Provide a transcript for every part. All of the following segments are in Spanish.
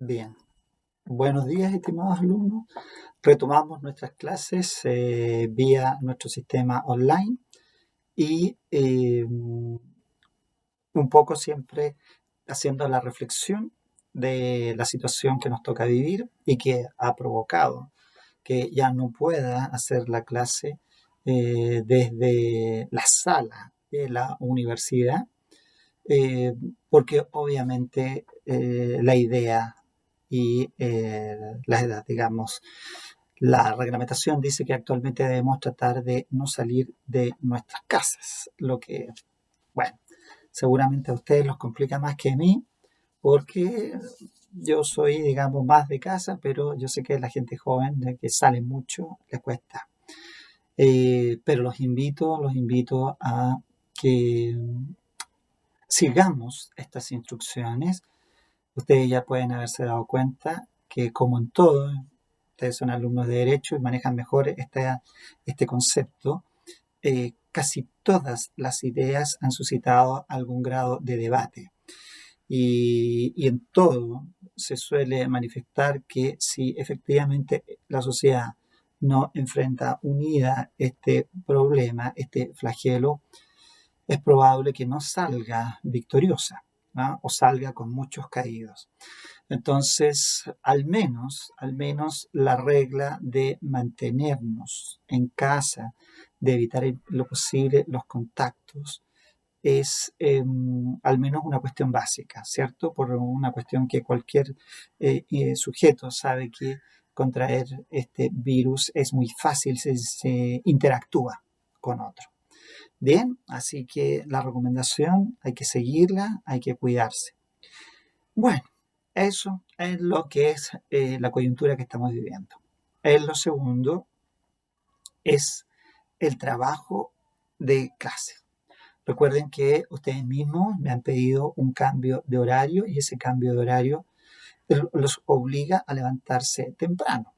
Bien, buenos días, estimados alumnos. Retomamos nuestras clases vía nuestro sistema online y un poco siempre haciendo la reflexión de la situación que nos toca vivir y que ha provocado que ya no pueda hacer la clase desde la sala de la universidad, eh, porque obviamente la idea y la edad, digamos, la reglamentación dice que actualmente debemos tratar de no salir de nuestras casas, lo que, bueno, seguramente a ustedes los complica más que a mí, porque yo soy, digamos, más de casa, pero yo sé que la gente joven, de que sale mucho, les cuesta. Pero los invito a que sigamos estas instrucciones. Ustedes ya pueden haberse dado cuenta que, como en todo, ustedes son alumnos de Derecho y manejan mejor este concepto. Casi todas las ideas han suscitado algún grado de debate y en todo se suele manifestar que si efectivamente la sociedad no enfrenta unida este problema, este flagelo, es probable que no salga victoriosa, ¿no? O salga con muchos caídos. Entonces, al menos la regla de mantenernos en casa, de evitar lo posible los contactos, es al menos una cuestión básica, ¿cierto? Por una cuestión que cualquier sujeto sabe que contraer este virus es muy fácil, se interactúa con otro. Bien, así que la recomendación hay que seguirla, hay que cuidarse. Bueno, eso es lo que es la coyuntura que estamos viviendo. Lo segundo es el trabajo de clase. Recuerden que ustedes mismos me han pedido un cambio de horario y ese cambio de horario los obliga a levantarse temprano,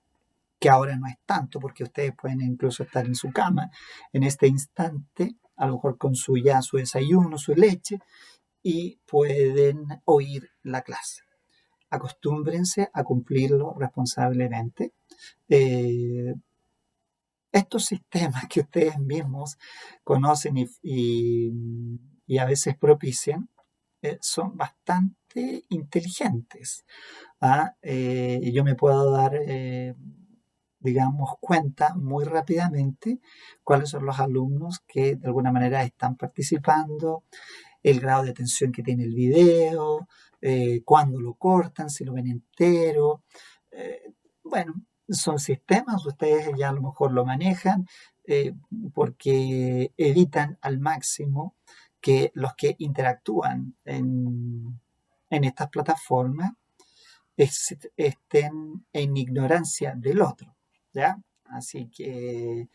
que ahora no es tanto porque ustedes pueden incluso estar en su cama en este instante, a lo mejor con su desayuno, su leche, y pueden oír la clase. Acostúmbrense a cumplirlo responsablemente. Eh, Estos sistemas que ustedes mismos conocen y a veces propician son bastante inteligentes. Yo me puedo dar, digamos, cuenta muy rápidamente cuáles son los alumnos que de alguna manera están participando, el grado de atención que tiene el video, cuándo lo cortan, si lo ven entero. Eh, bueno, son sistemas, ustedes ya a lo mejor lo manejan, eh, porque evitan al máximo que los que interactúan en estas plataformas estén en ignorancia del otro, ¿ya? Así que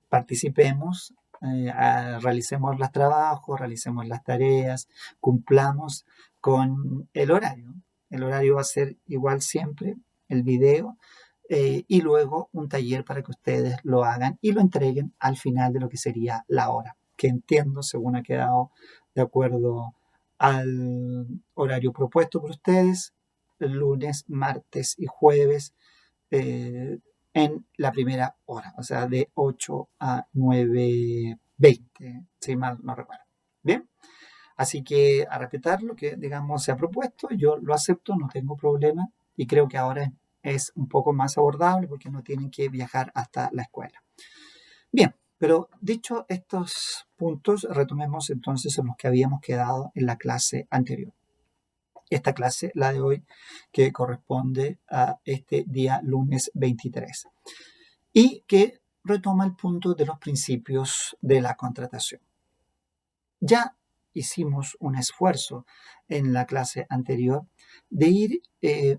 participemos, realicemos los trabajos, realicemos las tareas, cumplamos con el horario. El horario va a ser igual siempre, el video, y luego un taller para que ustedes lo hagan y lo entreguen al final de lo que sería la hora, que entiendo, según ha quedado de acuerdo al horario propuesto por ustedes, el lunes, martes y jueves, eh, en la primera hora, o sea, de 8 a 9:20, si mal no recuerdo. Bien, así que a respetar lo que, digamos, se ha propuesto, yo lo acepto, no tengo problema y creo que ahora es un poco más abordable porque no tienen que viajar hasta la escuela. Bien, pero dicho estos puntos, retomemos entonces en los que habíamos quedado en la clase anterior. Esta clase, la de hoy, que corresponde a este día lunes 23 y que retoma el punto de los principios de la contratación. Ya hicimos un esfuerzo en la clase anterior de ir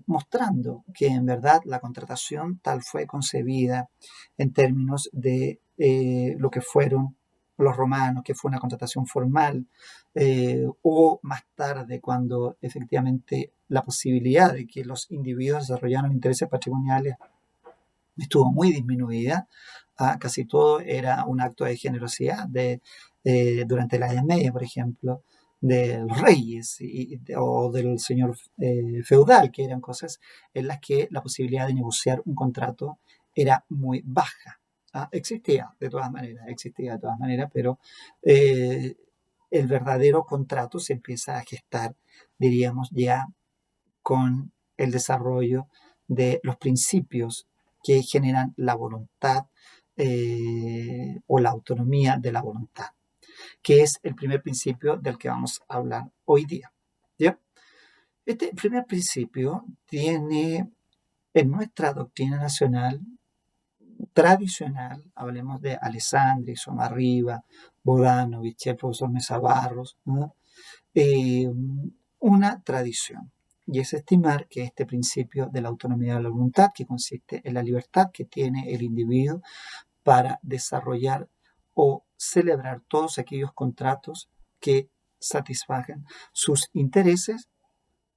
mostrando que en verdad la contratación tal fue concebida en términos de lo que fueron los romanos, que fue una contratación formal, o más tarde cuando efectivamente la posibilidad de que los individuos desarrollaran intereses patrimoniales estuvo muy disminuida. Casi todo era un acto de generosidad durante la Edad Media, por ejemplo. de los reyes o del señor feudal, que eran cosas en las que la posibilidad de negociar un contrato era muy baja. Existía de todas maneras, pero eh, el verdadero contrato se empieza a gestar, diríamos, ya con el desarrollo de los principios que generan la voluntad o la autonomía de la voluntad, que es el primer principio del que vamos a hablar hoy día. ¿Ya? Este primer principio tiene en nuestra doctrina nacional tradicional, hablemos de Alessandri, Somarriba, Bodanovich, el profesor Mesa Barros, ¿no? Una tradición. Y es estimar que este principio de la autonomía de la voluntad, que consiste en la libertad que tiene el individuo para desarrollar o celebrar todos aquellos contratos que satisfagan sus intereses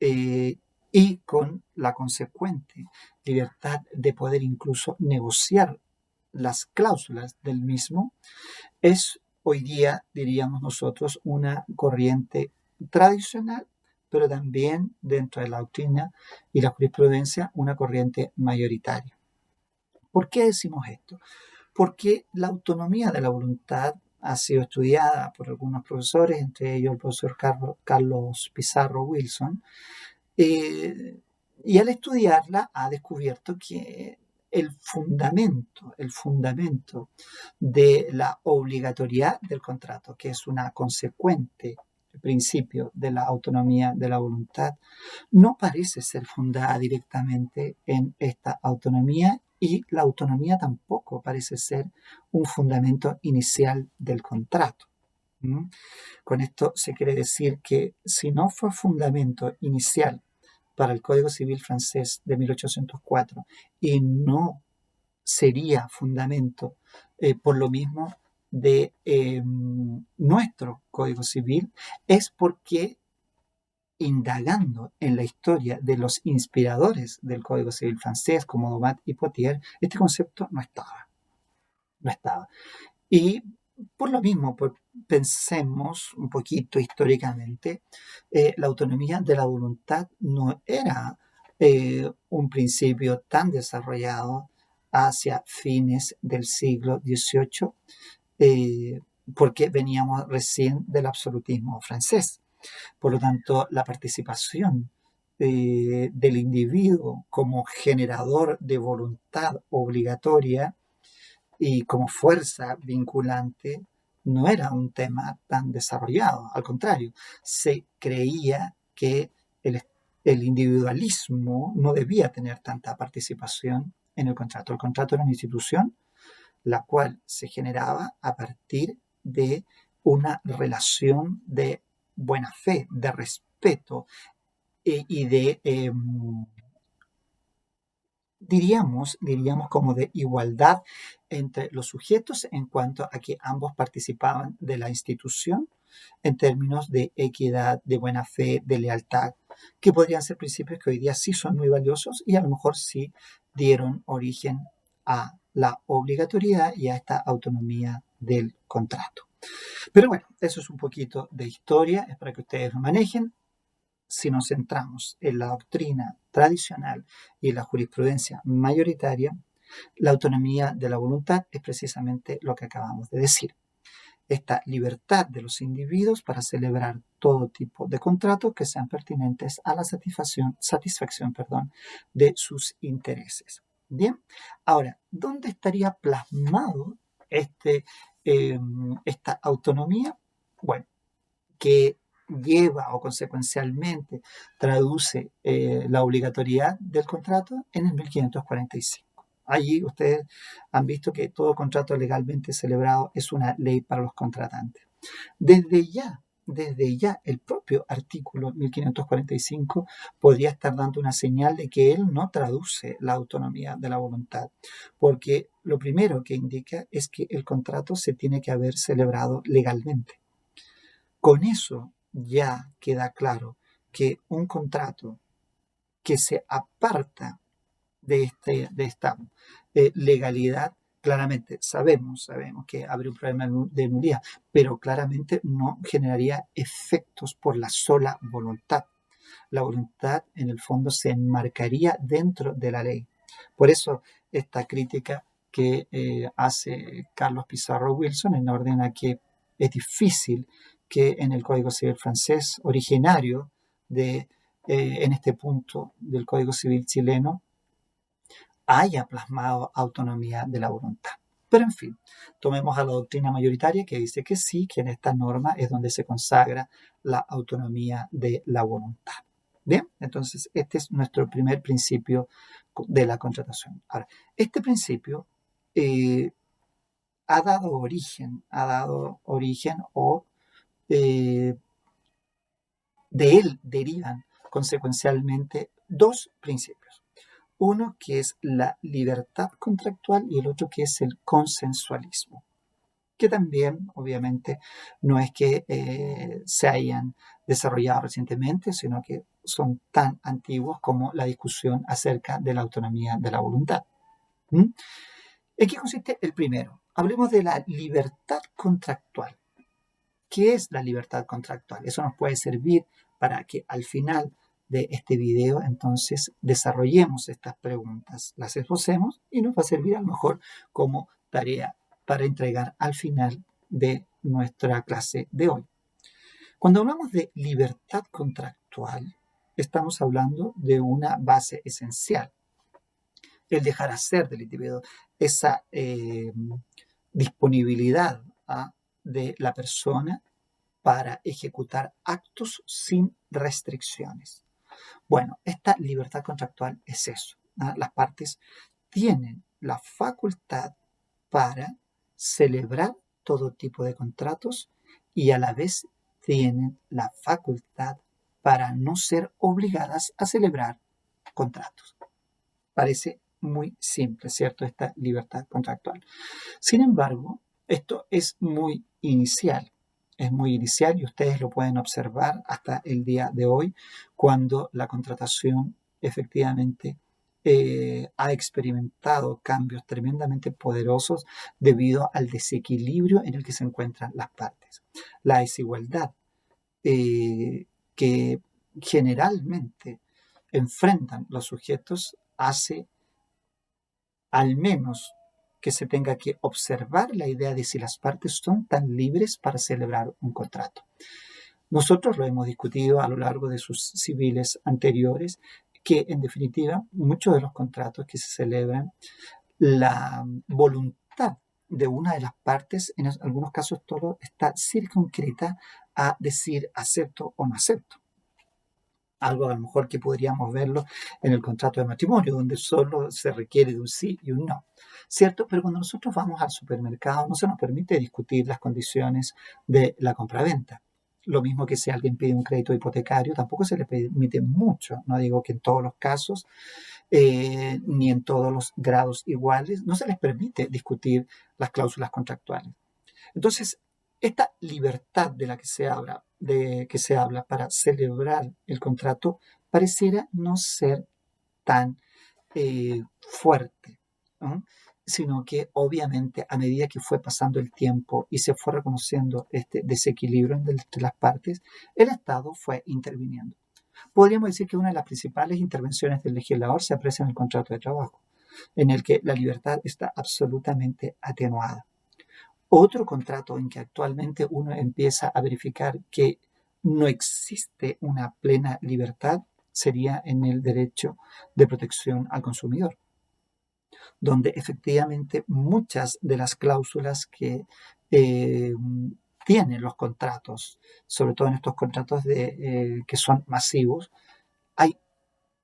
eh, y con la consecuente libertad de poder incluso negociar las cláusulas del mismo, es hoy día, diríamos nosotros, una corriente tradicional, pero también dentro de la doctrina y la jurisprudencia, una corriente mayoritaria. ¿Por qué decimos esto? Porque la autonomía de la voluntad ha sido estudiada por algunos profesores, entre ellos el profesor Carlos Pizarro Wilson, y al estudiarla ha descubierto que el fundamento de la obligatoriedad del contrato, que es una consecuente principio de la autonomía de la voluntad, no parece ser fundada directamente en esta autonomía y la autonomía tampoco parece ser un fundamento inicial del contrato. ¿Mm? Con esto se quiere decir que si no fue fundamento inicial para el Código Civil francés de 1804 y no sería fundamento por lo mismo de nuestro Código Civil, es porque indagando en la historia de los inspiradores del Código Civil francés, como Daumat y Potier, este concepto no estaba. Y por lo mismo, pues, pensemos un poquito históricamente, la autonomía de la voluntad no era un principio tan desarrollado hacia fines del siglo XVIII, porque veníamos recién del absolutismo francés. Por lo tanto, la participación del individuo como generador de voluntad obligatoria y como fuerza vinculante no era un tema tan desarrollado. Al contrario, se creía que el individualismo no debía tener tanta participación en el contrato. El contrato era una institución la cual se generaba a partir de una relación de buena fe, de respeto y de diríamos como de igualdad entre los sujetos en cuanto a que ambos participaban de la institución en términos de equidad, de buena fe, de lealtad, que podrían ser principios que hoy día sí son muy valiosos y a lo mejor sí dieron origen a la obligatoriedad y a esta autonomía del contrato. Pero bueno, eso es un poquito de historia, es para que ustedes lo manejen. Si nos centramos en la doctrina tradicional y en la jurisprudencia mayoritaria, la autonomía de la voluntad es precisamente lo que acabamos de decir. Esta libertad de los individuos para celebrar todo tipo de contratos que sean pertinentes a la satisfacción de sus intereses. Bien, ahora, ¿dónde estaría plasmado esta autonomía? Bueno, que lleva o consecuencialmente traduce la obligatoriedad del contrato en el 1545. Allí ustedes han visto que todo contrato legalmente celebrado es una ley para los contratantes. Desde ya, el propio artículo 1545 podría estar dando una señal de que él no traduce la autonomía de la voluntad, porque lo primero que indica es que el contrato se tiene que haber celebrado legalmente. Con eso ya queda claro que un contrato que se aparta de esta legalidad Claramente sabemos que habría un problema de nulidad, pero claramente no generaría efectos por la sola voluntad. La voluntad en el fondo se enmarcaría dentro de la ley. Por eso esta crítica que hace Carlos Pizarro Wilson en orden a que es difícil que en el Código Civil francés originario en este punto del Código Civil chileno haya plasmado autonomía de la voluntad. Pero en fin, tomemos a la doctrina mayoritaria que dice que sí, que en esta norma es donde se consagra la autonomía de la voluntad. Bien, entonces este es nuestro primer principio de la contratación. Ahora, este principio ha dado origen o eh, de él derivan consecuencialmente dos principios. Uno que es la libertad contractual y el otro que es el consensualismo, que también obviamente no es que se hayan desarrollado recientemente, sino que son tan antiguos como la discusión acerca de la autonomía de la voluntad. ¿Mm? ¿En qué consiste el primero? Hablemos de la libertad contractual. ¿Qué es la libertad contractual? Eso nos puede servir para que al final de este video entonces desarrollemos estas preguntas, las esbocemos y nos va a servir a lo mejor como tarea para entregar al final de nuestra clase de hoy. Cuando hablamos de libertad contractual, estamos hablando de una base esencial, el dejar hacer del individuo, esa disponibilidad de la persona para ejecutar actos sin restricciones. Bueno, esta libertad contractual es eso. Las partes tienen la facultad para celebrar todo tipo de contratos y a la vez tienen la facultad para no ser obligadas a celebrar contratos. Parece muy simple, ¿cierto? Esta libertad contractual. Sin embargo, esto es muy inicial y ustedes lo pueden observar hasta el día de hoy cuando la contratación efectivamente ha experimentado cambios tremendamente poderosos debido al desequilibrio en el que se encuentran las partes. La desigualdad que generalmente enfrentan los sujetos hace al menos que se tenga que observar la idea de si las partes son tan libres para celebrar un contrato. Nosotros lo hemos discutido a lo largo de sus civiles anteriores, que en definitiva muchos de los contratos que se celebran, la voluntad de una de las partes, en algunos casos todo está circunscrita a decir acepto o no acepto. Algo a lo mejor que podríamos verlo en el contrato de matrimonio, donde solo se requiere de un sí y un no, ¿cierto? Pero cuando nosotros vamos al supermercado no se nos permite discutir las condiciones de la compraventa. Lo mismo que si alguien pide un crédito hipotecario, tampoco se le permite mucho, no digo que en todos los casos, ni en todos los grados iguales, no se les permite discutir las cláusulas contractuales. Entonces, esta libertad de la que se habla para celebrar el contrato pareciera no ser tan fuerte, ¿no? Sino que obviamente a medida que fue pasando el tiempo y se fue reconociendo este desequilibrio entre las partes, el Estado fue interviniendo. Podríamos decir que una de las principales intervenciones del legislador se aprecia en el contrato de trabajo, en el que la libertad está absolutamente atenuada. Otro contrato en que actualmente uno empieza a verificar que no existe una plena libertad sería en el derecho de protección al consumidor, donde efectivamente muchas de las cláusulas que tienen los contratos, sobre todo en estos contratos que son masivos, hay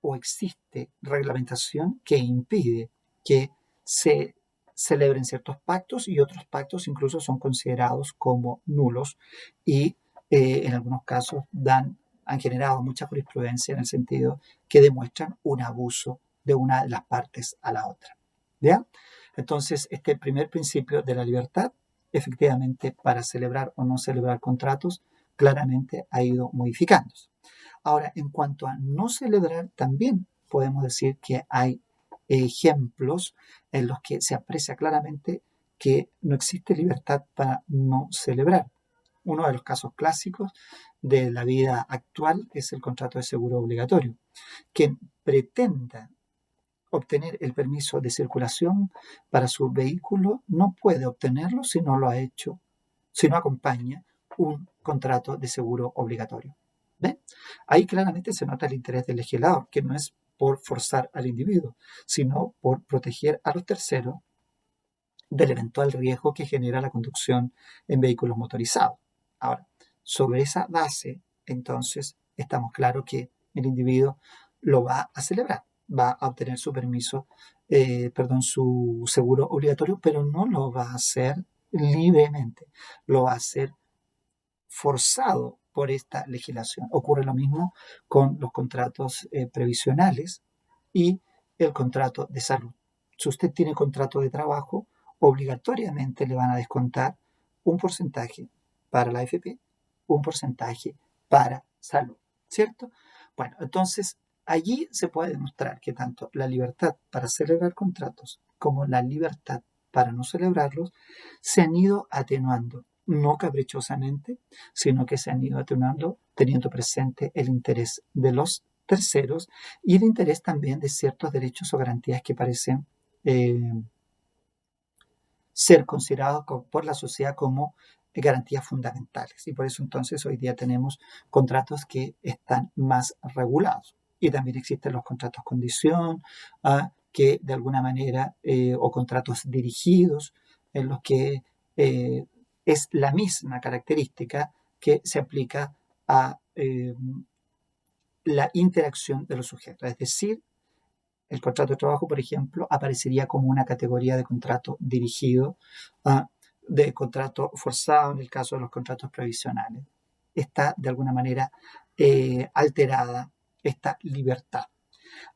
o existe reglamentación que impide que se celebren ciertos pactos y otros pactos incluso son considerados como nulos y en algunos casos han generado mucha jurisprudencia en el sentido que demuestran un abuso de una de las partes a la otra. ¿Ya? Entonces, este primer principio de la libertad, efectivamente, para celebrar o no celebrar contratos, claramente ha ido modificándose. Ahora, en cuanto a no celebrar, también podemos decir que hay ejemplos en los que se aprecia claramente que no existe libertad para no celebrar. Uno de los casos clásicos de la vida actual es el contrato de seguro obligatorio. Quien pretenda obtener el permiso de circulación para su vehículo no puede obtenerlo si no lo ha hecho, si no acompaña un contrato de seguro obligatorio. ¿Ven? Ahí claramente se nota el interés del legislador, que no es por forzar al individuo, sino por proteger a los terceros del eventual riesgo que genera la conducción en vehículos motorizados. Ahora, sobre esa base, entonces, estamos claros que el individuo lo va a celebrar, va a obtener su permiso, su seguro obligatorio, pero no lo va a hacer libremente, lo va a hacer forzado por esta legislación. Ocurre lo mismo con los contratos previsionales y el contrato de salud. Si usted tiene contrato de trabajo, obligatoriamente le van a descontar un porcentaje para la AFP, un porcentaje para salud, ¿cierto? Bueno, entonces allí se puede demostrar que tanto la libertad para celebrar contratos como la libertad para no celebrarlos se han ido atenuando, no caprichosamente, sino que se han ido atenuando teniendo presente el interés de los terceros y el interés también de ciertos derechos o garantías que parecen ser considerados por la sociedad como garantías fundamentales. Y por eso entonces hoy día tenemos contratos que están más regulados. Y también existen los contratos condición, que de alguna manera, o contratos dirigidos, en los que es la misma característica que se aplica a la interacción de los sujetos. Es decir, el contrato de trabajo, por ejemplo, aparecería como una categoría de contrato dirigido, de contrato forzado en el caso de los contratos previsionales. Está de alguna manera alterada esta libertad.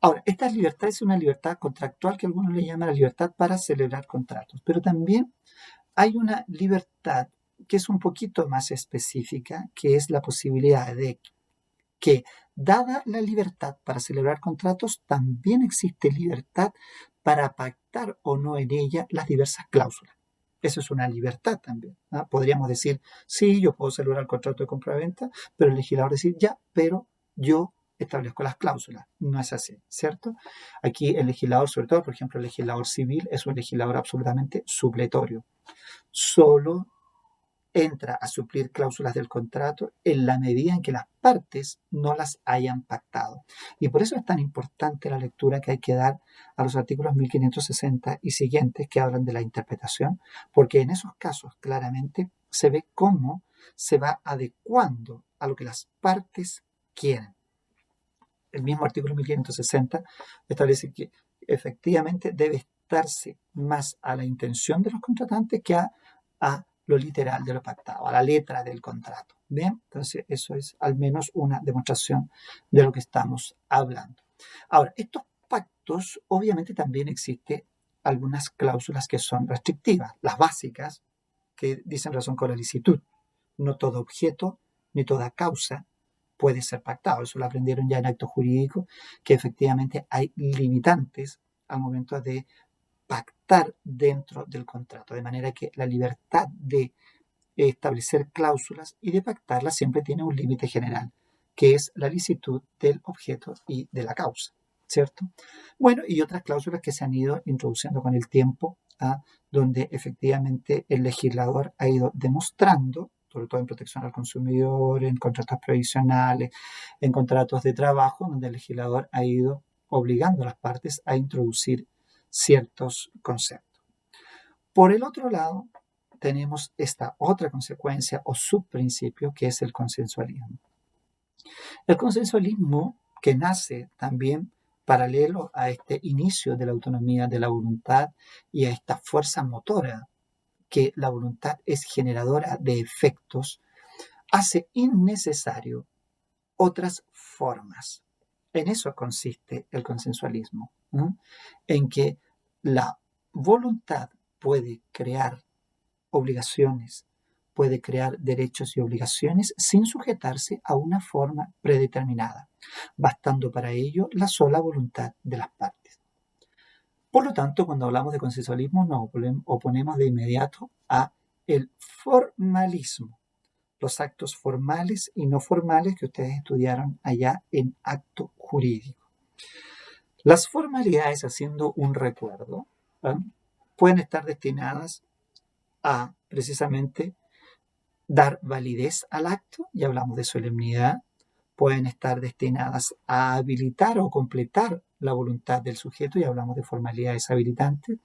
Ahora, esta libertad es una libertad contractual que algunos le llaman la libertad para celebrar contratos, pero también hay una libertad que es un poquito más específica, que es la posibilidad de que, dada la libertad para celebrar contratos, también existe libertad para pactar o no en ella las diversas cláusulas. Eso es una libertad también, ¿no? Podríamos decir, sí, yo puedo celebrar el contrato de compra-venta, pero el legislador decir, ya, pero yo establezco las cláusulas. No es así, ¿cierto? Aquí el legislador, sobre todo, por ejemplo, el legislador civil, es un legislador absolutamente supletorio. Solo entra a suplir cláusulas del contrato en la medida en que las partes no las hayan pactado. Y por eso es tan importante la lectura que hay que dar a los artículos 1560 y siguientes que hablan de la interpretación, porque en esos casos claramente se ve cómo se va adecuando a lo que las partes quieren. El mismo artículo 1560 establece que efectivamente debe estarse más a la intención de los contratantes que a lo literal de lo pactado, a la letra del contrato. ¿Bien? Entonces, eso es al menos una demostración de lo que estamos hablando. Ahora, estos pactos, obviamente también existen algunas cláusulas que son restrictivas, las básicas, que dicen razón con la licitud. No todo objeto ni toda causa puede ser pactado. Eso lo aprendieron ya en actos jurídicos, que efectivamente hay limitantes al momento de pactar dentro del contrato, de manera que la libertad de establecer cláusulas y de pactarlas siempre tiene un límite general, que es la licitud del objeto y de la causa, ¿cierto? Bueno, y otras cláusulas que se han ido introduciendo con el tiempo, donde efectivamente el legislador ha ido demostrando, sobre todo en protección al consumidor, en contratos previsionales, en contratos de trabajo, donde el legislador ha ido obligando a las partes a introducir ciertos conceptos. Por el otro lado, tenemos esta otra consecuencia o subprincipio que es el consensualismo. El consensualismo, que nace también paralelo a este inicio de la autonomía de la voluntad y a esta fuerza motora que la voluntad es generadora de efectos, hace innecesario otras formas. En eso consiste el consensualismo, ¿no? En que la voluntad puede crear obligaciones, puede crear derechos y obligaciones sin sujetarse a una forma predeterminada, bastando para ello la sola voluntad de las partes. Por lo tanto, cuando hablamos de consensualismo nos oponemos de inmediato a el formalismo, los actos formales y no formales que ustedes estudiaron allá en acto jurídico. Las formalidades, haciendo un recuerdo, ¿eh? pueden estar destinadas a precisamente dar validez al acto, ya hablamos de solemnidad, pueden estar destinadas a habilitar o completar la voluntad del sujeto, y hablamos de formalidades habilitantes,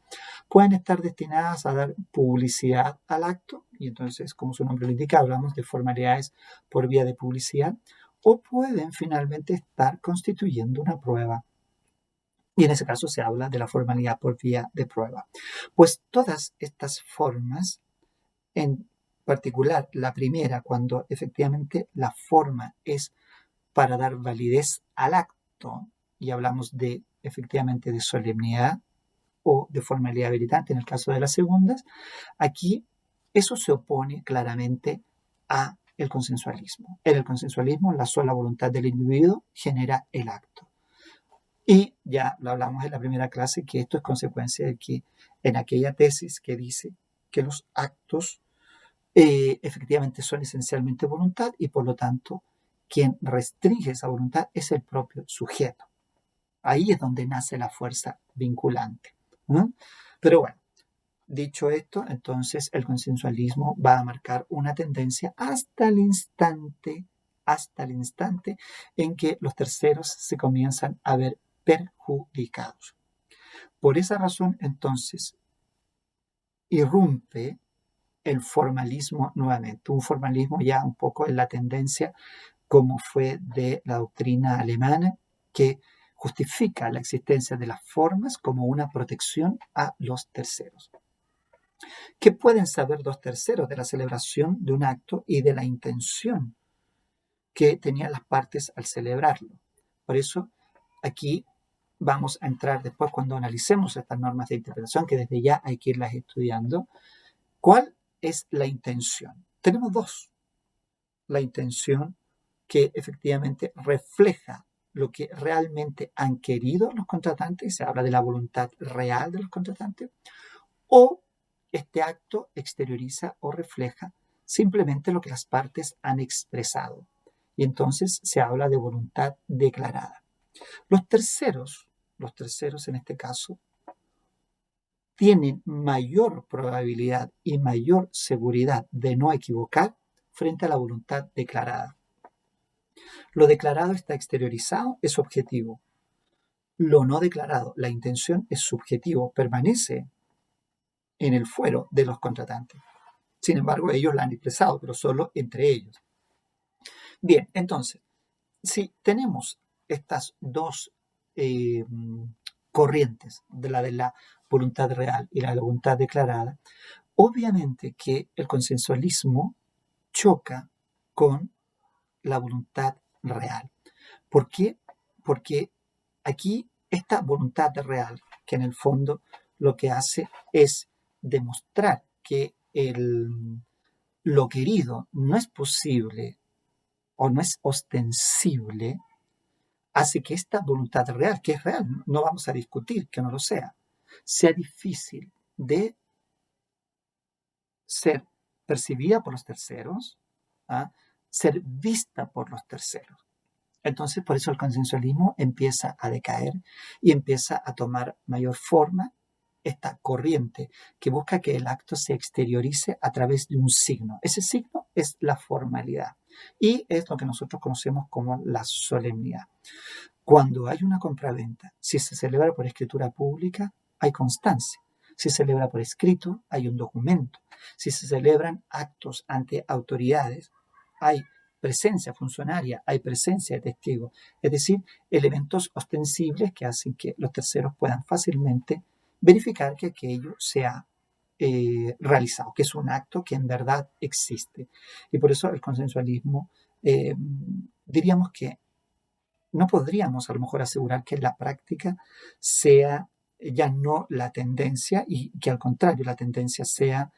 pueden estar destinadas a dar publicidad al acto, y entonces, como su nombre lo indica, hablamos de formalidades por vía de publicidad, o pueden finalmente estar constituyendo una prueba. Y en ese caso se habla de la formalidad por vía de prueba. Pues todas estas formas, en particular la primera, cuando efectivamente la forma es para dar validez al acto, y hablamos de efectivamente de solemnidad o de formalidad habilitante en el caso de las segundas, aquí eso se opone claramente a el consensualismo. En el consensualismo, la sola voluntad del individuo genera el acto. Y ya lo hablamos en la primera clase, que esto es consecuencia de que en aquella tesis que dice que los actos efectivamente son esencialmente voluntad, y por lo tanto quien restringe esa voluntad es el propio sujeto. Ahí es donde nace la fuerza vinculante. ¿No? Pero bueno, dicho esto, entonces el consensualismo va a marcar una tendencia hasta el instante en que los terceros se comienzan a ver perjudicados. Por esa razón, entonces, irrumpe el formalismo nuevamente, un formalismo ya un poco en la tendencia como fue de la doctrina alemana, que justifica la existencia de las formas como una protección a los terceros. ¿Qué pueden saber los terceros de la celebración de un acto y de la intención que tenían las partes al celebrarlo? Por eso, aquí vamos a entrar después cuando analicemos estas normas de interpretación, que desde ya hay que irlas estudiando. ¿Cuál es la intención? Tenemos dos. La intención que efectivamente refleja lo que realmente han querido los contratantes, se habla de la voluntad real de los contratantes, o este acto exterioriza o refleja simplemente lo que las partes han expresado. Y entonces se habla de voluntad declarada. Los terceros en este caso, tienen mayor probabilidad y mayor seguridad de no equivocar frente a la voluntad declarada. Lo declarado está exteriorizado, es objetivo. Lo no declarado, la intención, es subjetivo, permanece en el fuero de los contratantes. Sin embargo, ellos la han expresado, pero solo entre ellos. Bien, entonces, si tenemos estas dos eh, corrientes, de la voluntad real y la voluntad declarada, obviamente que el consensualismo choca con la voluntad real. ¿Por qué? Porque aquí esta voluntad real, que en el fondo lo que hace es demostrar que lo querido no es posible o no es ostensible, hace que esta voluntad real, que es real, no vamos a discutir que no lo sea difícil de ser percibida por los terceros, ¿ah? Ser vista por los terceros. Entonces, por eso el consensualismo empieza a decaer y empieza a tomar mayor forma esta corriente que busca que el acto se exteriorice a través de un signo. Ese signo es la formalidad y es lo que nosotros conocemos como la solemnidad. Cuando hay una compraventa, si se celebra por escritura pública, hay constancia. Si se celebra por escrito, hay un documento. Si se celebran actos ante autoridades, hay presencia funcionaria, hay presencia de testigos, es decir, elementos ostensibles que hacen que los terceros puedan fácilmente verificar que aquello se ha realizado, que es un acto que en verdad existe. Y por eso el consensualismo, diríamos que no podríamos a lo mejor asegurar que la práctica sea ya no la tendencia, y que al contrario la tendencia sea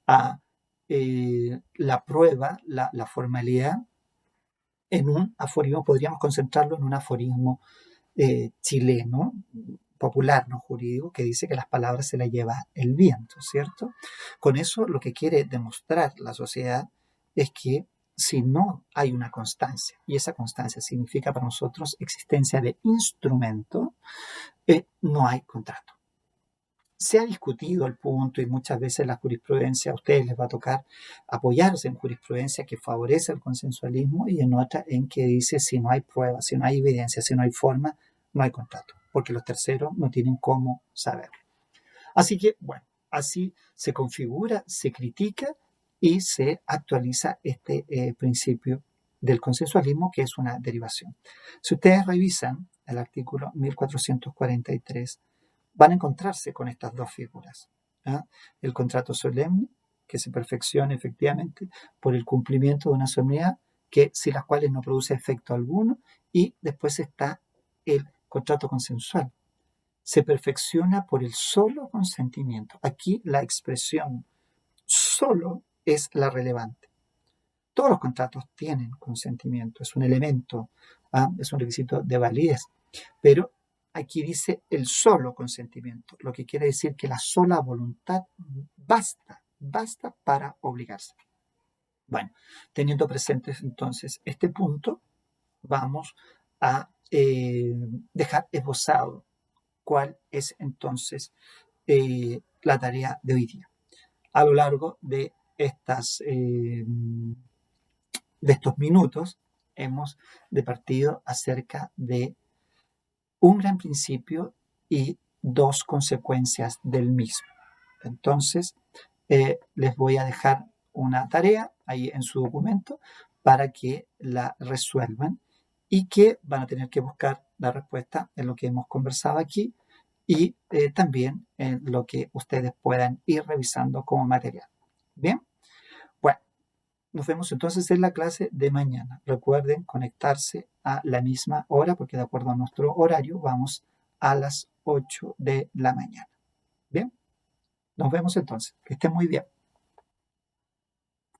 a la prueba, la formalidad, en un aforismo. Podríamos concentrarlo en un aforismo chileno, popular, no jurídico, que dice que las palabras se las lleva el viento, ¿cierto? Con eso lo que quiere demostrar la sociedad es que si no hay una constancia, y esa constancia significa para nosotros existencia de instrumento, no hay contrato. Se ha discutido el punto y muchas veces la jurisprudencia a ustedes les va a tocar apoyarse en jurisprudencia que favorece el consensualismo y en otra en que dice si no hay pruebas, si no hay evidencia, si no hay forma, no hay contrato, porque los terceros no tienen cómo saberlo. Así que, bueno, así se configura, se critica y se actualiza este principio del consensualismo, que es una derivación. Si ustedes revisan el artículo 1443, van a encontrarse con estas dos figuras. ¿Ah? El contrato solemne, que se perfecciona efectivamente por el cumplimiento de una solemnidad, que sin las cuales no produce efecto alguno, y después está el contrato consensual. Se perfecciona por el solo consentimiento. Aquí la expresión solo es la relevante. Todos los contratos tienen consentimiento, es un elemento, es un requisito de validez, pero aquí dice el solo consentimiento, lo que quiere decir que la sola voluntad basta para obligarse. Bueno, teniendo presentes entonces este punto, vamos a dejar esbozado cuál es entonces la tarea de hoy día. A lo largo de estos minutos hemos departido acerca de un gran principio y dos consecuencias del mismo. Entonces, les voy a dejar una tarea ahí en su documento para que la resuelvan y que van a tener que buscar la respuesta en lo que hemos conversado aquí y también en lo que ustedes puedan ir revisando como material. Bien, bueno, nos vemos entonces en la clase de mañana. Recuerden conectarse a la misma hora porque de acuerdo a nuestro horario vamos a las 8 de la mañana. Bien, nos vemos entonces. Que estén muy bien.